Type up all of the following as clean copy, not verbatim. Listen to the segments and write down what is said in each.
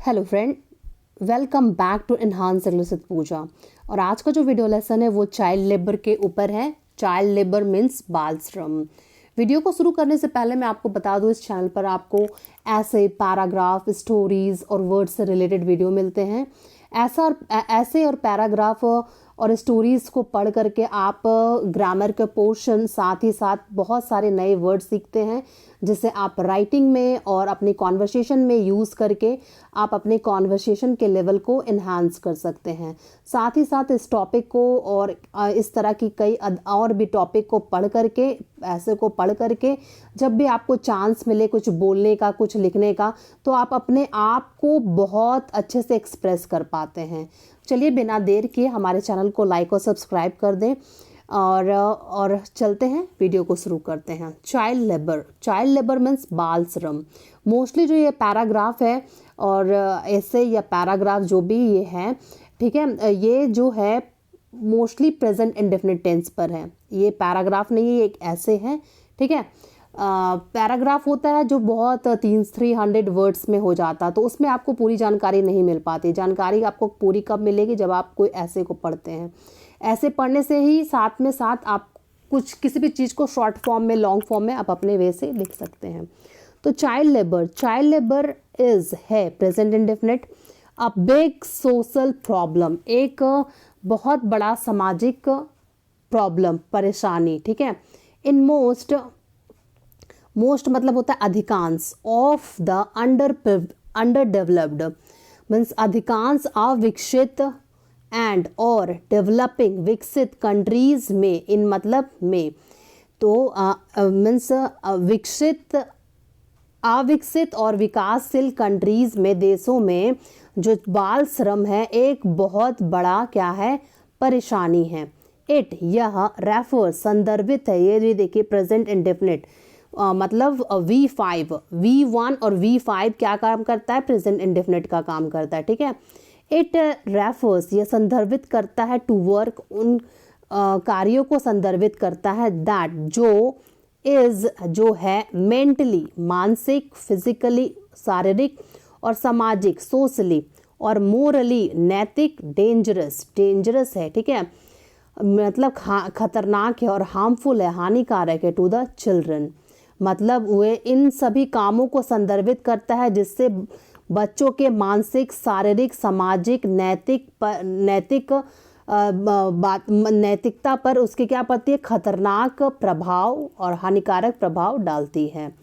Hello friend, welcome back to enhance English with Pooja. और आज का जो वीडियो लेसन है वो चाइल्ड लेबर के ऊपर है। चाइल्ड लेबर मीन्स बाल श्रम। वीडियो को शुरू करने से पहले मैं आपको बता दूं, इस चैनल पर आपको ऐसे पैराग्राफ, स्टोरीज और वर्ड से रिलेटेड वीडियो मिलते हैं। ऐसे और पैराग्राफ और स्टोरीज़ को पढ़ करके आप ग्रामर के पोर्शन साथ ही साथ बहुत सारे नए वर्ड सीखते हैं, जिसे आप राइटिंग में और अपनी कॉन्वर्सेशन में यूज़ करके आप अपने कॉन्वर्सेशन के लेवल को इन्हांस कर सकते हैं। साथ ही साथ इस टॉपिक को और इस तरह की कई और भी टॉपिक को पढ़ करके, ऐसे को पढ़ करके जब भी आपको चांस मिले कुछ बोलने का, कुछ लिखने का, तो आप अपने आप को बहुत अच्छे से एक्सप्रेस कर पाते हैं। चलिए बिना देर किए हमारे चैनल को लाइक और सब्सक्राइब कर दें और चलते हैं, वीडियो को शुरू करते हैं। चाइल्ड लेबर मीन्स बाल श्रम। मोस्टली जो ये पैराग्राफ है और ऐसे या पैराग्राफ जो भी ये है, ठीक है, ये जो है मोस्टली प्रेजेंट इंडेफिनिट टेंस पर है। ये पैराग्राफ नहीं है, ये एक ऐसे है, ठीक है। पैराग्राफ होता है जो बहुत 300 वर्ड्स में हो जाता, तो उसमें आपको पूरी जानकारी नहीं मिल पाती। जानकारी आपको पूरी कब मिलेगी? जब आप कोई ऐसे को पढ़ते हैं। ऐसे पढ़ने से ही साथ में साथ आप कुछ किसी भी चीज़ को शॉर्ट फॉर्म में, लॉन्ग फॉर्म में आप अपने वे से लिख सकते हैं। तो चाइल्ड लेबर इज है present indefinite a big social problem, एक बहुत बड़ा सामाजिक प्रॉब्लम, परेशानी, ठीक है। इन मोस्ट मतलब होता है अधिकांश, of the under developed means अधिकांश अविकसित एंड और डेवलपिंग विकसित कंट्रीज में, इन मतलब में, तो मीन्स अविकसित और विकासशील कंट्रीज में, देशों में जो बाल श्रम है एक बहुत बड़ा क्या है, परेशानी है। इट यह रेफर संदर्भित है, ये भी देखिए प्रेजेंट इंडेफिनिट मतलब V5, V1 और V5 क्या काम करता है? प्रेजेंट इंडेफिनिट का काम करता है, ठीक है। इट रेफर्स, यह संदर्भित करता है, टू वर्क, उन कार्यों को संदर्भित करता है, दैट जो है मेंटली, मानसिक, फिजिकली, शारीरिक और सामाजिक, सोशली और मोरली, नैतिक, डेंजरस है, ठीक है, मतलब खतरनाक है और हार्मफुल है, हानिकारक है, टू द चिल्ड्रन, मतलब वे इन सभी कामों को संदर्भित करता है जिससे बच्चों के मानसिक, शारीरिक, सामाजिक, नैतिकता पर उसके क्या पड़ती है? खतरनाक प्रभाव और हानिकारक प्रभाव डालती है।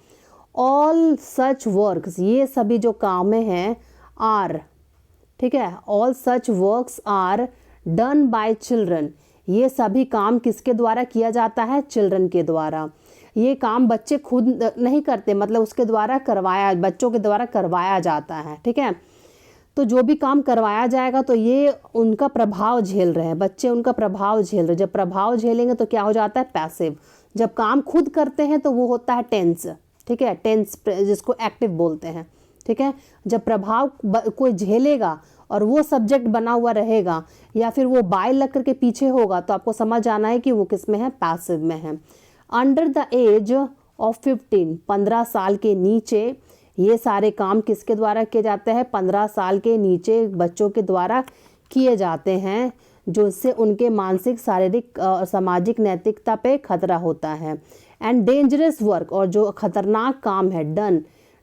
ऑल सच वर्क्स, ये सभी जो काम हैं, आर, ठीक है, all such works are done by children, ये सभी काम किसके द्वारा किया जाता है? चिल्ड्रन के द्वारा। ये काम बच्चे खुद नहीं करते, मतलब उसके द्वारा बच्चों के द्वारा करवाया जाता है, ठीक है। तो जो भी काम करवाया जाएगा तो ये उनका प्रभाव झेल रहे हैं बच्चे, उनका प्रभाव झेल रहे हैं। जब प्रभाव झेलेंगे तो क्या हो जाता है? पैसिव। जब काम खुद करते हैं तो वो होता है टेंस, ठीक है, टेंस जिसको एक्टिव बोलते हैं, ठीक है। जब प्रभाव कोई झेलेगा और वो सब्जेक्ट बना हुआ रहेगा या फिर वो बाय लग करके पीछे होगा, तो आपको समझ आना है कि वो किस में है? पैसिव में है। अंडर द एज ऑफ 15, 15 साल के नीचे ये सारे काम किसके द्वारा किए जाते हैं? 15 साल के नीचे बच्चों के द्वारा किए जाते हैं, जो इससे उनके मानसिक, शारीरिक और सामाजिक नैतिकता पे खतरा होता है। एंड डेंजरस वर्क, और जो खतरनाक काम है,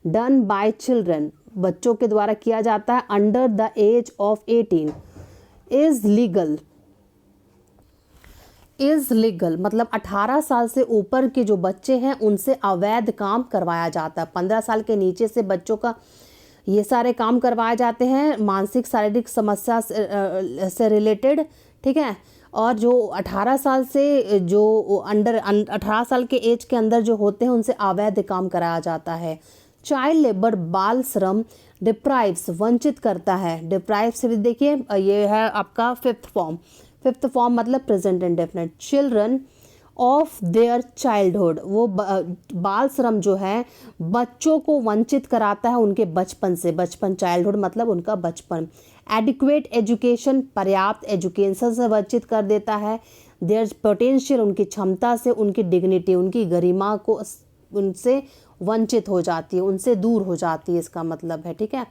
डन बाय चिल्ड्रन, बच्चों के द्वारा किया जाता है, under the age of 18, is legal मतलब 18 साल से ऊपर के जो बच्चे हैं उनसे अवैध काम करवाया जाता है। 15 साल के नीचे से बच्चों का ये सारे काम करवाए जाते हैं मानसिक, शारीरिक समस्या से रिलेटेड, ठीक है। और जो 18 साल से जो 18 साल के एज के अंदर जो होते हैं उनसे अवैध काम कराया जाता है। चाइल्ड लेबर, बाल श्रम, डिप्राइव्स, वंचित करता है। डिप्राइव से भी देखिए ये है आपका फिफ्थ फॉर्म मतलब present indefinite. Children of their childhood, वो बाल श्रम जो है बच्चों को वंचित कराता है उनके बचपन से। बचपन, चाइल्डहुड मतलब उनका बचपन। एडिक्वेट एजुकेशन, पर्याप्त एजुकेशन से वंचित कर देता है। देयर पोटेंशियल, उनकी क्षमता से, उनकी डिग्निटी, उनकी गरिमा को उनसे वंचित हो जाती है, उनसे दूर हो जाती है, इसका मतलब है, ठीक है।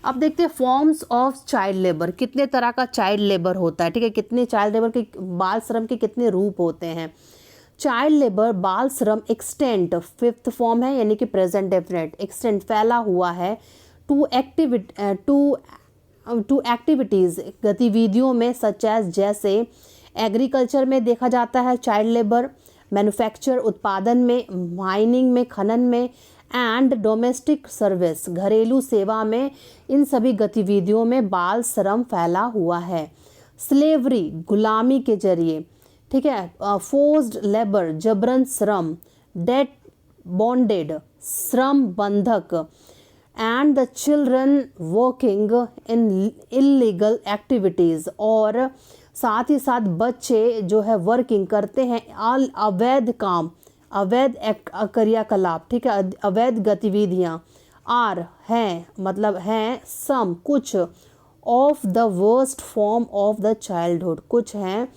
अब देखते हैं फॉर्म्स ऑफ चाइल्ड लेबर, कितने तरह का चाइल्ड लेबर होता है, ठीक है, कितने चाइल्ड लेबर के, बाल श्रम के कितने रूप होते हैं। चाइल्ड लेबर, बाल श्रम, एक्सटेंट फिफ्थ फॉर्म है यानी कि प्रेजेंट डेफिनेट, एक्सटेंट फैला हुआ है, टू एक्टिविटीज गतिविधियों में, सच एज जैसे एग्रीकल्चर में देखा जाता है चाइल्ड लेबर, मैन्युफैक्चर उत्पादन में, माइनिंग में खनन में, एंड डोमेस्टिक सर्विस घरेलू सेवा में, इन सभी गतिविधियों में बाल श्रम फैला हुआ है। स्लेवरी गुलामी के जरिए, ठीक है, फोर्स्ड लेबर जबरन श्रम, डेट बॉन्डेड श्रम बंधक, and the children working in illegal activities, और साथ ही साथ बच्चे जो है वर्किंग करते हैं अवैध काम, अवैध क्रियाकलाप, ठीक है, अवैध गतिविधियाँ, आर हैं मतलब हैं, सम कुछ, of the worst form of the childhood, कुछ हैं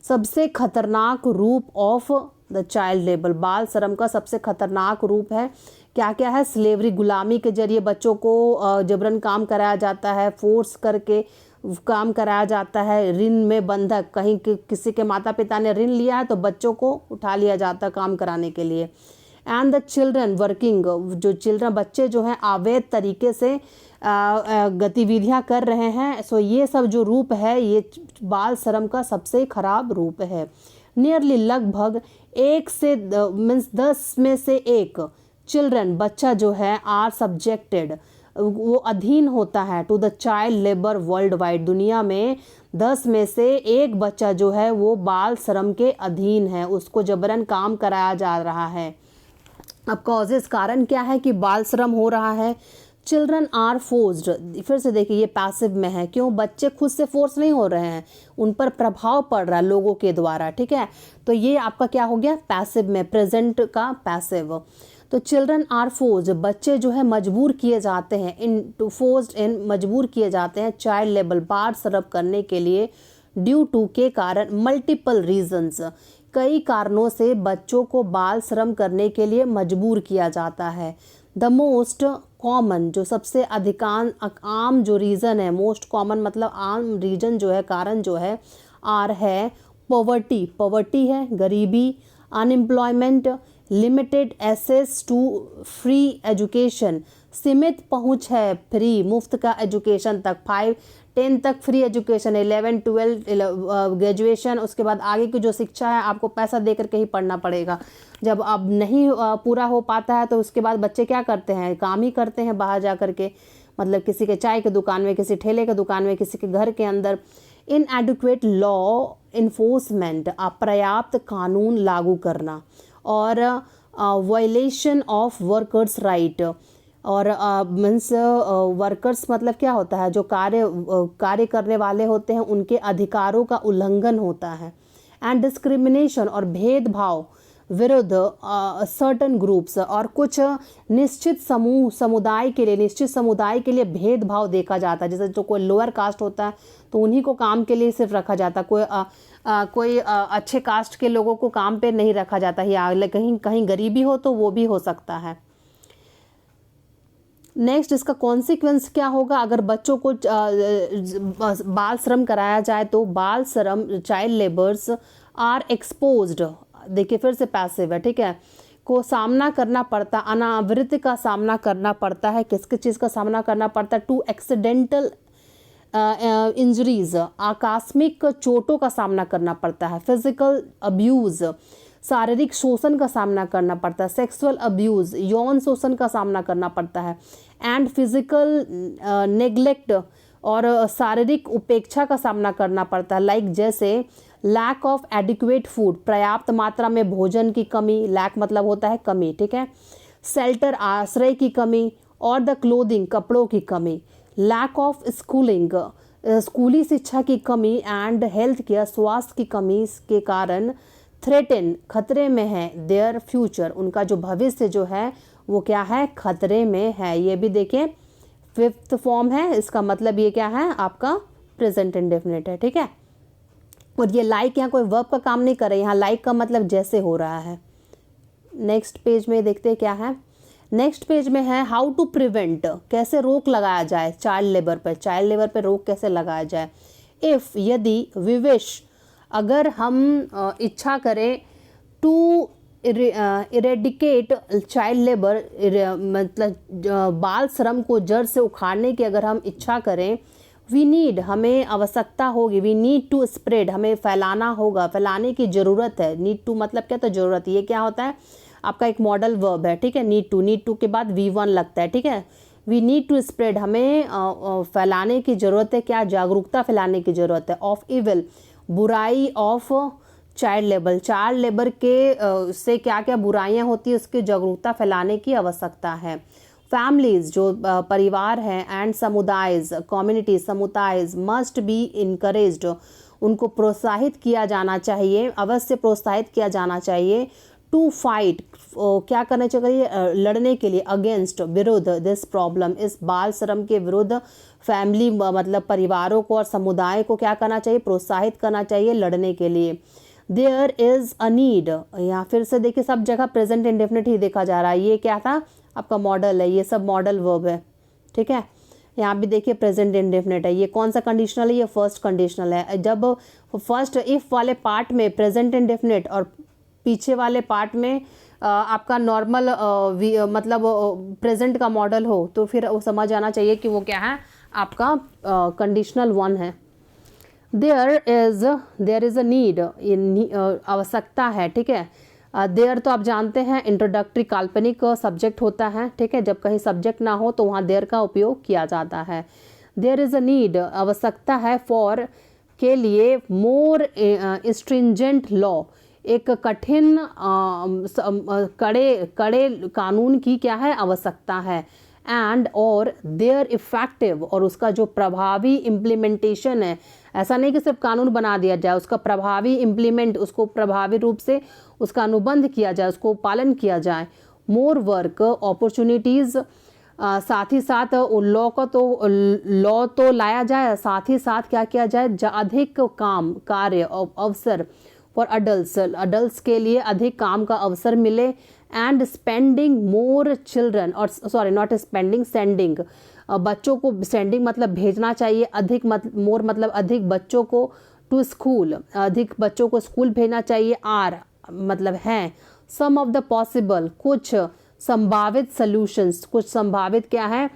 सबसे खतरनाक रूप ऑफ द चाइल्ड लेबर, बाल श्रम का सबसे खतरनाक रूप है। क्या क्या है? स्लेवरी गुलामी के जरिए बच्चों को जबरन काम कराया जाता है, फोर्स करके काम कराया जाता है, ऋण में बंधक, कहीं किसी के माता पिता ने ऋण लिया है तो बच्चों को उठा लिया जाता है काम कराने के लिए। एंड द चिल्ड्रन वर्किंग, जो चिल्ड्रन बच्चे जो हैं अवैध तरीके से गतिविधियां कर रहे हैं। सो ये सब जो रूप है ये बाल श्रम का सबसे खराब रूप है। नियरली लगभग 1 से मीन्स 10 में से 1 चिल्ड्रन बच्चा जो है आर सब्जेक्टेड, वो अधीन होता है to the child labour worldwide, दुनिया में 10 में से 1 बच्चा जो है वो बाल श्रम के अधीन है, उसको जबरन काम कराया जा रहा है। अब कॉजेस, कारण क्या है कि बाल श्रम हो रहा है? चिल्ड्रन आर फोर्स्ड, फिर से देखिए ये पैसिव में है, क्यों? बच्चे खुद से फोर्स नहीं हो रहे हैं, उन पर प्रभाव पड़ रहा है लोगों के द्वारा, ठीक है, तो ये आपका क्या हो गया? पैसिव में, प्रेजेंट का पैसिव। तो चिल्ड्रन आर फोर्स्ड, बच्चे जो है मजबूर किए जाते हैं, इन टू फोर्स्ड इन, मजबूर किए जाते हैं चाइल्ड लेबर, बाल श्रम करने के लिए, ड्यू टू के कारण, मल्टीपल रीजंस, कई कारणों से बच्चों को बाल श्रम करने के लिए मजबूर किया जाता है। द मोस्ट कॉमन, जो सबसे अधिकांश आम जो रीज़न है, मोस्ट कॉमन मतलब आम रीजन जो है, कारण जो है, आर है पॉवर्टी, पॉवर्टी है गरीबी, unemployment, limited access to free education, सीमित पहुंच है फ्री मुफ्त का एजुकेशन तक, 5-10 तक फ्री एजुकेशन, 11-12 ग्रेजुएशन, उसके बाद आगे की जो शिक्षा है आपको पैसा दे करके ही पढ़ना पड़ेगा। जब अब नहीं पूरा हो पाता है तो उसके बाद बच्चे क्या करते हैं? काम ही करते हैं बाहर जा कर के, मतलब किसी के चाय की दुकान में, किसी ठेले के दुकान में, किसी के घर के अंदर। इनएडुक्वेट लॉ इन्फोर्समेंट, अपर्याप्त कानून लागू करना, और वायलेशन ऑफ वर्कर्स राइट, और मीन्स वर्कर्स मतलब क्या होता है? जो कार्य करने वाले होते हैं उनके अधिकारों का उल्लंघन होता है। एंड डिस्क्रिमिनेशन, और भेदभाव विरुद्ध सर्टन ग्रुप्स, और कुछ निश्चित समुदाय के लिए भेदभाव देखा जाता है। जैसे जो कोई लोअर कास्ट होता है तो उन्हीं को काम के लिए सिर्फ रखा जाता है, कोई अच्छे कास्ट के लोगों को काम पे नहीं रखा जाता, या कहीं कहीं गरीबी हो तो वो भी हो सकता है। नेक्स्ट, इसका कॉन्सिक्वेंस क्या होगा अगर बच्चों को बाल श्रम कराया जाए? तो बाल श्रम, चाइल्ड लेबर्स आर एक्सपोज्ड, देखिए फिर से पैसिव है, ठीक है, को सामना करना पड़ता, अनावृत्ति का सामना करना पड़ता है। किस किस चीज़ का सामना करना पड़ता है? टू एक्सीडेंटल इंजरीज, आकस्मिक चोटों का सामना करना पड़ता है। फिजिकल अब्यूज़, शारीरिक शोषण का सामना करना पड़ता है। सेक्सुअल अब्यूज़, यौन शोषण का सामना करना पड़ता है। एंड फिजिकल नेग्लेक्ट, और शारीरिक उपेक्षा का सामना करना पड़ता है। लाइक जैसे लैक ऑफ एडिक्वेट फूड, पर्याप्त मात्रा में भोजन की कमी, लैक मतलब होता है कमी, ठीक है, शेल्टर आश्रय की कमी, और द क्लोथिंग कपड़ों की कमी, लैक ऑफ स्कूलिंग स्कूली शिक्षा की कमी, एंड हेल्थ केयर स्वास्थ्य की कमी के कारण थ्रेटन खतरे में है देयर फ्यूचर, उनका जो भविष्य जो है वो क्या है? खतरे में है। ये भी देखिए फिफ्थ फॉर्म है, इसका मतलब ये क्या है? आपका प्रेजेंट इंडेफिनिट है, ठीक है। और ये लाइक यहाँ कोई वर्ब का काम नहीं कर रहे, यहाँ लाइक का मतलब जैसे हो रहा है। नेक्स्ट पेज में देखते हैं क्या है। नेक्स्ट पेज में है हाउ टू प्रिवेंट, कैसे रोक लगाया जाए चाइल्ड लेबर पर, चाइल्ड लेबर पर रोक कैसे लगाया जाए। इफ़ यदि विविश, अगर हम इच्छा करें टू इरेडिकेट चाइल्ड लेबर, मतलब बाल श्रम को जड़ से उखाड़ने की अगर हम इच्छा करें, वी नीड, हमें आवश्यकता होगी, वी नीड टू स्प्रेड, हमें फैलाना होगा, फैलाने की ज़रूरत है। नीड टू मतलब क्या, तो ज़रूरत, ये क्या होता है आपका एक मॉडल वर्ब है, ठीक है। नीड टू के बाद V1 लगता है, ठीक है। वी नीड टू स्प्रेड, हमें फैलाने की ज़रूरत है, क्या, जागरूकता फैलाने की ज़रूरत है। ऑफ इविल, बुराई, of child labour, child labour के से क्या क्या बुराइयां होती है उसकी जागरूकता फैलाने की आवश्यकता है। फैमिलीज, जो परिवार हैं, एंड समुदायज, कम्युनिटी, समुदायज, मस्ट बी इनकरेज्ड, उनको प्रोत्साहित किया जाना चाहिए, अवश्य प्रोत्साहित किया जाना चाहिए। टू फाइट, क्या करना चाहिए, लड़ने के लिए, अगेंस्ट, विरुद्ध, दिस प्रॉब्लम, इस बाल श्रम के विरुद्ध फैमिली मतलब परिवारों को और समुदाय को क्या करना चाहिए, प्रोत्साहित करना चाहिए लड़ने के लिए। देयर इज अ नीड, यहाँ फिर से देखिए सब जगह प्रेजेंट इंडेफिनिट ही देखा जा रहा है। ये क्या था आपका मॉडल है, ये सब मॉडल वर्ब है, ठीक है। यहाँ भी देखिए प्रेजेंट इंडेफिनिट है। ये कौन सा कंडीशनल है, ये फर्स्ट कंडीशनल है। जब फर्स्ट इफ वाले पार्ट में प्रेजेंट इंडेफिनिट और पीछे वाले पार्ट में आपका नॉर्मल मतलब प्रेजेंट का मॉडल हो तो फिर वो समझ आना चाहिए कि वो क्या है, आपका कंडीशनल वन है। देयर इज अ नीड, आवश्यकता है, ठीक है। देयर तो आप जानते हैं इंट्रोडक्टरी काल्पनिक सब्जेक्ट होता है, ठीक है। जब कहीं सब्जेक्ट ना हो तो वहाँ देयर का उपयोग किया जाता है। देयर इज अ नीड, आवश्यकता है, फॉर के लिए, मोर स्ट्रिंजेंट लॉ, एक कठिन कड़े कानून की क्या है, आवश्यकता है। एंड और देयर इफेक्टिव, और उसका जो प्रभावी इम्प्लीमेंटेशन है, ऐसा नहीं कि सिर्फ कानून बना दिया जाए, उसका प्रभावी इम्प्लीमेंट, उसको प्रभावी रूप से उसका अनुबंध किया जाए, उसको पालन किया जाए। मोर वर्क अपॉर्चुनिटीज़, साथ ही साथ लॉ तो लाया जाए, साथ ही साथ क्या किया जाए, अधिक काम, कार्य, अवसर फॉर अडल्ट्स के लिए अधिक काम का अवसर मिले। एंड स्पेंडिंग मोर चिल्ड्रन, और सॉरी नॉट स्पेंडिंग, सेंडिंग, बच्चों को, सेंडिंग मतलब भेजना चाहिए, अधिक मोर मतलब अधिक बच्चों को, टू स्कूल, अधिक बच्चों को स्कूल भेजना चाहिए। आर मतलब हैं, सम ऑफ द पॉसिबल, कुछ संभावित सॉल्यूशंस, कुछ संभावित क्या है,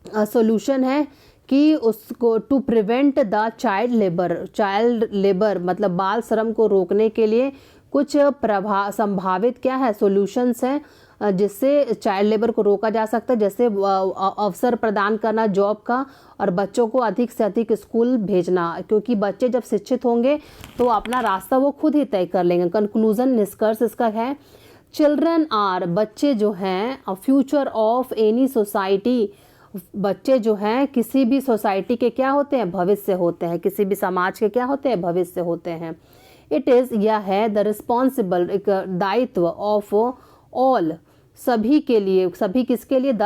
सॉल्यूशन है कि उसको to prevent the child labour मतलब बाल श्रम को रोकने के लिए कुछ संभावित क्या है, सॉल्यूशंस हैं जिससे चाइल्ड लेबर को रोका जा सकता है। जैसे अवसर प्रदान करना जॉब का, और बच्चों को अधिक से अधिक स्कूल भेजना, क्योंकि बच्चे जब शिक्षित होंगे तो अपना रास्ता वो खुद ही तय कर लेंगे। कंक्लूजन, निष्कर्ष इसका है, चिल्ड्रन आर, बच्चे जो हैं, फ्यूचर ऑफ एनी सोसाइटी, बच्चे जो हैं किसी भी सोसाइटी के क्या होते हैं, भविष्य होते हैं, किसी भी समाज के क्या होते हैं, भविष्य होते हैं। इट इज़, यह है, द रिस्पॉन्सिबल, एक दायित्व, ऑफ ऑल, सभी के लिए, सभी किसके लिए, द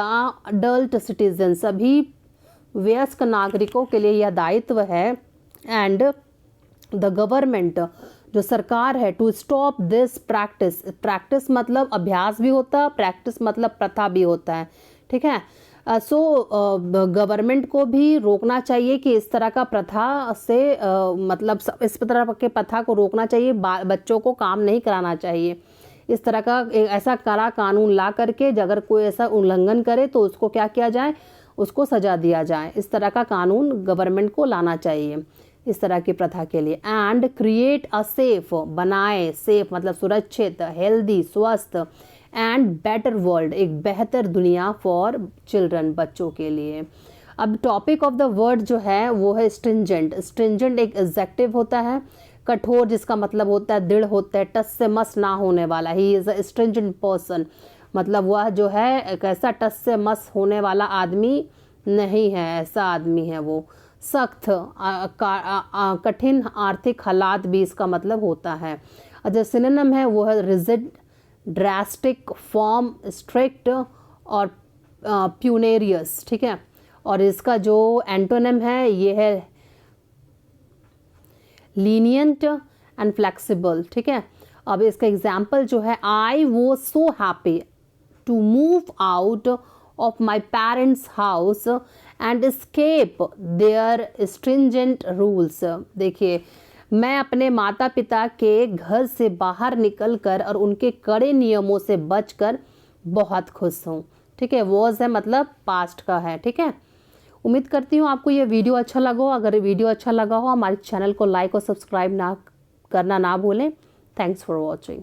अडल्ट सिटीजन, सभी वयस्क नागरिकों के लिए यह दायित्व है। एंड द गवर्नमेंट, जो सरकार है, to stop this practice, practice मतलब अभ्यास भी होता है, प्रैक्टिस मतलब प्रथा भी होता है, ठीक है। सो गवर्नमेंट को भी रोकना चाहिए कि इस तरह का प्रथा से मतलब इस तरह के प्रथा को रोकना चाहिए, बच्चों को काम नहीं कराना चाहिए। इस तरह का ऐसा कड़ा कानून ला करके अगर कोई ऐसा उल्लंघन करे तो उसको क्या किया जाए, उसको सजा दिया जाए। इस तरह का कानून गवर्नमेंट को लाना चाहिए इस तरह की प्रथा के लिए। एंड क्रिएट अ सेफ, बनाए, सेफ मतलब सुरक्षित, हेल्दी, स्वस्थ, एंड बेटर वर्ल्ड, एक बेहतर दुनिया फॉर चिल्ड्रन, बच्चों के लिए। अब टॉपिक ऑफ द वर्ड जो है वो है स्ट्रिंजेंट। स्ट्रिंजेंट एक एडजेक्टिव होता है, कठोर जिसका मतलब होता है दृढ़ होता है, टस से मस ना होने वाला, he is a stringent person, मतलब वह जो है एक ऐसा टस से मस होने वाला आदमी नहीं है, ऐसा आदमी है वो। सख्त, कठिन आर्थिक हालात भी इसका मतलब होता है। जो सिनोनिम है वो है रिजिड, ड्रास्टिक, फॉर्म, स्ट्रिक्ट और प्यूनेरियस, ठीक है। और इसका जो एंटोनिम है ये है लीनियंट एंड फ्लेक्सिबल, ठीक है। अब इसका एग्जाम्पल जो है, I was so happy, to move out of my parents' house and escape their stringent rules. देखिए, मैं अपने माता पिता के घर से बाहर निकलकर और उनके कड़े नियमों से बचकर बहुत खुश हूँ। ठीक है, वॉज है मतलब पास्ट का है। ठीक है, उम्मीद करती हूँ आपको ये वीडियो अच्छा लगा हो। अगर वीडियो अच्छा लगा हो, हमारे चैनल को लाइक और सब्सक्राइब करना ना भूलें। Thanks for watching.